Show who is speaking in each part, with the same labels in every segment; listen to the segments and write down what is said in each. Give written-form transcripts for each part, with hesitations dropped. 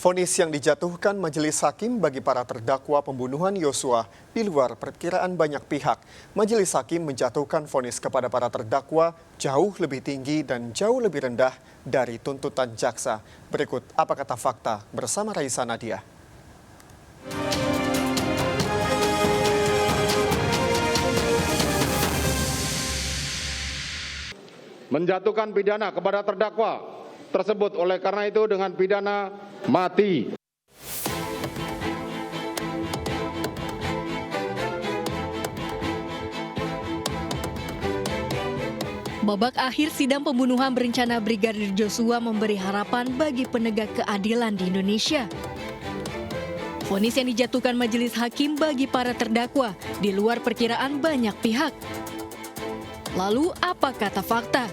Speaker 1: Vonis yang dijatuhkan majelis hakim bagi para terdakwa pembunuhan Yosua di luar perkiraan banyak pihak. Majelis hakim menjatuhkan vonis kepada para terdakwa jauh lebih tinggi dan jauh lebih rendah dari tuntutan jaksa. Berikut apa kata fakta bersama Raisa Nadia.
Speaker 2: Menjatuhkan pidana kepada terdakwa tersebut oleh karena itu dengan pidana mati.
Speaker 3: Babak akhir sidang pembunuhan berencana Brigadir Joshua memberi harapan bagi penegak keadilan di Indonesia. Vonis yang dijatuhkan majelis hakim bagi para terdakwa di luar perkiraan banyak pihak. Lalu apa kata fakta?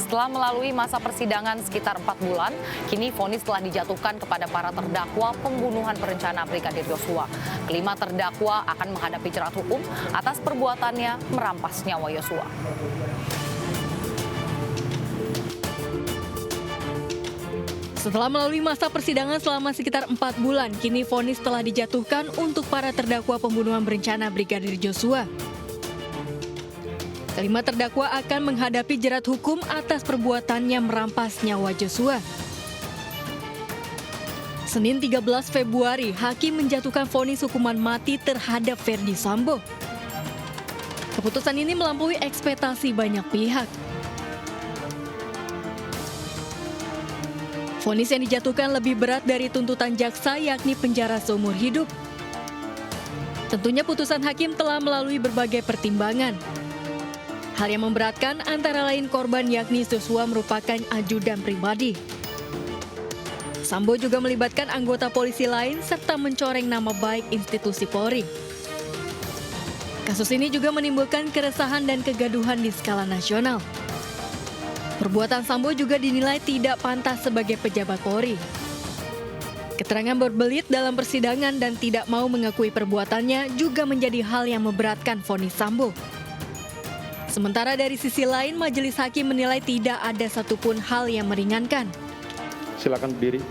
Speaker 4: Setelah melalui masa persidangan sekitar 4 bulan, kini vonis telah dijatuhkan kepada para terdakwa pembunuhan berencana Brigadir Joshua. Kelima terdakwa akan menghadapi jerat hukum atas perbuatannya merampas nyawa Yosua.
Speaker 3: Setelah melalui masa persidangan selama sekitar 4 bulan, kini vonis telah dijatuhkan untuk para terdakwa pembunuhan berencana Brigadir Joshua. Kelima terdakwa akan menghadapi jerat hukum atas perbuatannya merampas nyawa Joshua. Senin 13 Februari, hakim menjatuhkan vonis hukuman mati terhadap Ferdy Sambo. Keputusan ini melampaui ekspektasi banyak pihak. Vonis yang dijatuhkan lebih berat dari tuntutan jaksa, yakni penjara seumur hidup. Tentunya putusan hakim telah melalui berbagai pertimbangan. Hal yang memberatkan antara lain korban yakni Joshua merupakan ajudan pribadi. Sambo juga melibatkan anggota polisi lain serta mencoreng nama baik institusi Polri. Kasus ini juga menimbulkan keresahan dan kegaduhan di skala nasional. Perbuatan Sambo juga dinilai tidak pantas sebagai pejabat Polri. Keterangan berbelit dalam persidangan dan tidak mau mengakui perbuatannya juga menjadi hal yang memberatkan vonis Sambo. Sementara dari sisi lain, majelis hakim menilai tidak ada satupun hal yang meringankan.
Speaker 2: Silakan berdiri.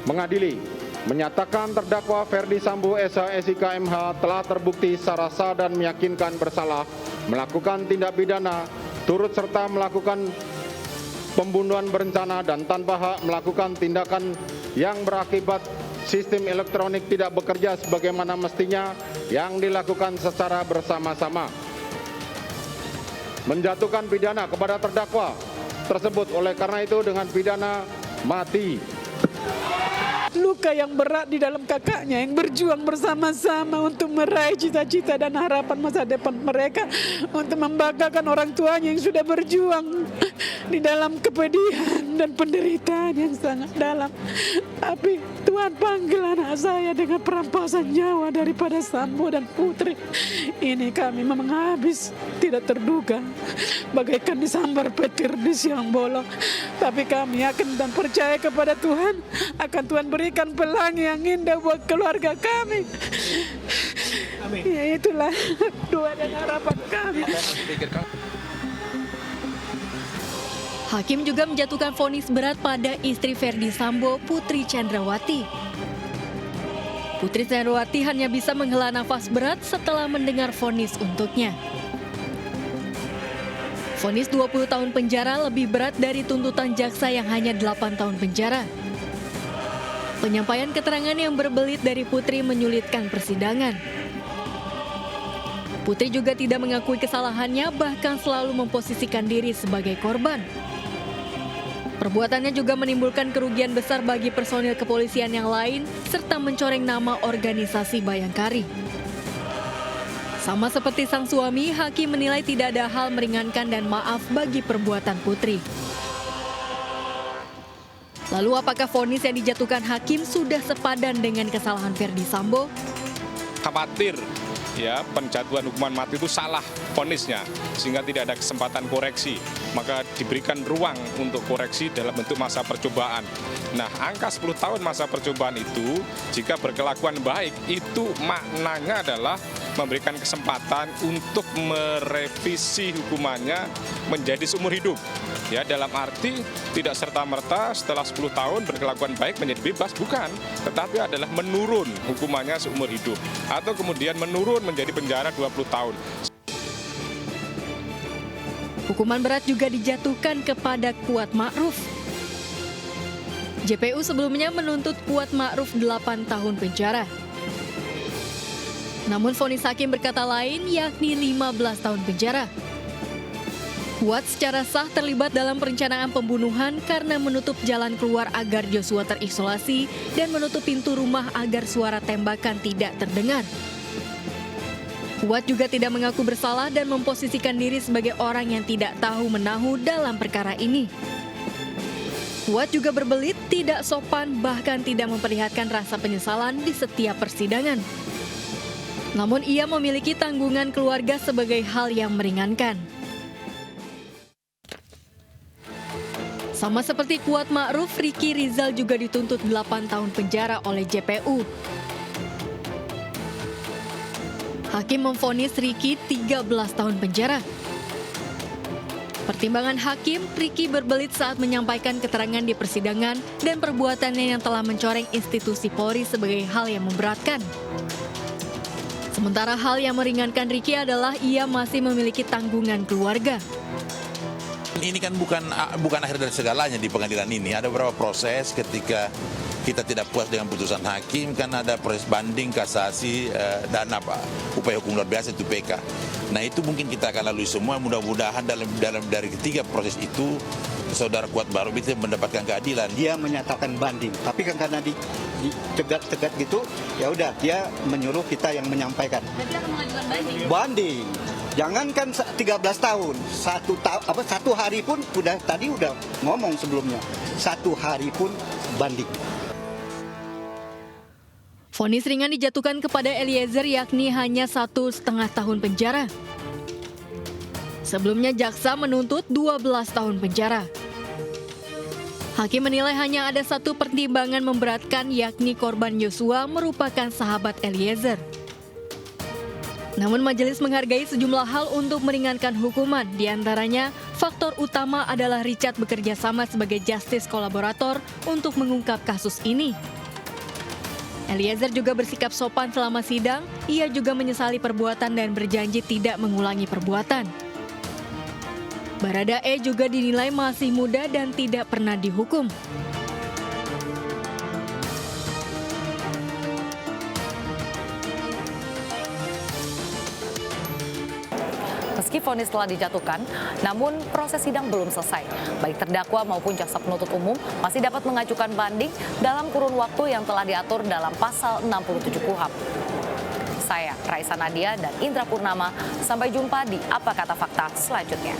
Speaker 2: Mengadili, menyatakan terdakwa Ferdy Sambo SH SIK MH telah terbukti secara sah dan meyakinkan bersalah melakukan tindak pidana, turut serta melakukan pembunuhan berencana dan tanpa hak melakukan tindakan yang berakibat sistem elektronik tidak bekerja sebagaimana mestinya yang dilakukan secara bersama-sama. Menjatuhkan pidana kepada terdakwa tersebut oleh karena itu dengan pidana mati.
Speaker 5: Luka yang berat di dalam kakaknya yang berjuang bersama-sama untuk meraih cita-cita dan harapan masa depan mereka, untuk membanggakan orang tuanya yang sudah berjuang di dalam kepedihan dan penderitaan yang sangat dalam. Tapi Tuhan panggil anak saya dengan perampasan nyawa daripada Sambo dan Putri. Ini kami memang habis tidak terduga, bagaikan disambar petir di siang bolong. Tapi kami yakin dan percaya kepada Tuhan, akan Tuhan berikan pelangi yang indah buat keluarga kami. Amin. Ya, itulah doa dan harapan kami.
Speaker 3: Hakim juga menjatuhkan vonis berat pada istri Ferdy Sambo, Putri Chandrawati. Putri Chandrawati hanya bisa menghela nafas berat setelah mendengar vonis untuknya. Vonis 20 tahun penjara lebih berat dari tuntutan jaksa yang hanya 8 tahun penjara. Penyampaian keterangan yang berbelit dari Putri menyulitkan persidangan. Putri juga tidak mengakui kesalahannya, bahkan selalu memposisikan diri sebagai korban. Perbuatannya juga menimbulkan kerugian besar bagi personil kepolisian yang lain, serta mencoreng nama organisasi Bayangkari. Sama seperti sang suami, hakim menilai tidak ada hal meringankan dan maaf bagi perbuatan Putri. Lalu apakah vonis yang dijatuhkan hakim sudah sepadan dengan kesalahan Ferdy Sambo?
Speaker 6: Khawatir ya penjatuhan hukuman mati itu salah vonisnya sehingga tidak ada kesempatan koreksi, maka diberikan ruang untuk koreksi dalam bentuk masa percobaan. Nah, angka 10 tahun masa percobaan itu jika berkelakuan baik itu maknanya adalah memberikan kesempatan untuk merevisi hukumannya menjadi seumur hidup. Ya, dalam arti tidak serta-merta setelah 10 tahun berkelakuan baik menjadi bebas, bukan. Tetapi adalah menurun hukumannya seumur hidup. Atau kemudian menurun menjadi penjara 20 tahun.
Speaker 3: Hukuman berat juga dijatuhkan kepada Kuat Ma'ruf. JPU sebelumnya menuntut Kuat Ma'ruf 8 tahun penjara. Namun vonis hakim berkata lain, yakni 15 tahun penjara. Kuat secara sah terlibat dalam perencanaan pembunuhan karena menutup jalan keluar agar Joshua terisolasi dan menutup pintu rumah agar suara tembakan tidak terdengar. Kuat juga tidak mengaku bersalah dan memposisikan diri sebagai orang yang tidak tahu menahu dalam perkara ini. Kuat juga berbelit, tidak sopan, bahkan tidak memperlihatkan rasa penyesalan di setiap persidangan. Namun ia memiliki tanggungan keluarga sebagai hal yang meringankan. Sama seperti Kuat Ma'ruf, Ricky Rizal juga dituntut 8 tahun penjara oleh JPU. Hakim memvonis Ricky 13 tahun penjara. Pertimbangan hakim, Ricky berbelit saat menyampaikan keterangan di persidangan dan perbuatannya yang telah mencoreng institusi Polri sebagai hal yang memberatkan. Sementara hal yang meringankan Ricky adalah ia masih memiliki tanggungan keluarga.
Speaker 7: Ini kan bukan akhir dari segalanya di pengadilan ini. Ada beberapa proses ketika kita tidak puas dengan putusan hakim, kan ada proses banding, kasasi, dan upaya hukum luar biasa itu PK. Nah itu mungkin kita akan lalui semua. Mudah-mudahan dalam dari ketiga proses itu saudara Kuat Ma'ruf itu mendapatkan keadilan.
Speaker 8: Dia menyatakan banding, tapi kan karena dicegat-cegat gitu, ya udah dia menyuruh kita yang menyampaikan.
Speaker 3: Berarti akan mengajukan banding?
Speaker 8: Banding. Jangankan 13 tahun, satu hari pun udah ngomong sebelumnya. 1 hari pun banding.
Speaker 3: Vonis ringan dijatuhkan kepada Eliezer yakni hanya 1,5 tahun penjara. Sebelumnya jaksa menuntut 12 tahun penjara. Hakim menilai hanya ada satu pertimbangan memberatkan yakni korban Joshua merupakan sahabat Eliezer. Namun majelis menghargai sejumlah hal untuk meringankan hukuman, diantaranya faktor utama adalah Richard bekerja sama sebagai justice kolaborator untuk mengungkap kasus ini. Eliezer juga bersikap sopan selama sidang, ia juga menyesali perbuatan dan berjanji tidak mengulangi perbuatan. Baradae juga dinilai masih muda dan tidak pernah dihukum.
Speaker 4: Meski vonis telah dijatuhkan, namun proses sidang belum selesai. Baik terdakwa maupun jaksa penuntut umum masih dapat mengajukan banding dalam kurun waktu yang telah diatur dalam pasal 67 KUHP. Saya, Raisa Nadia dan Indra Purnama, sampai jumpa di Apa Kata Fakta selanjutnya.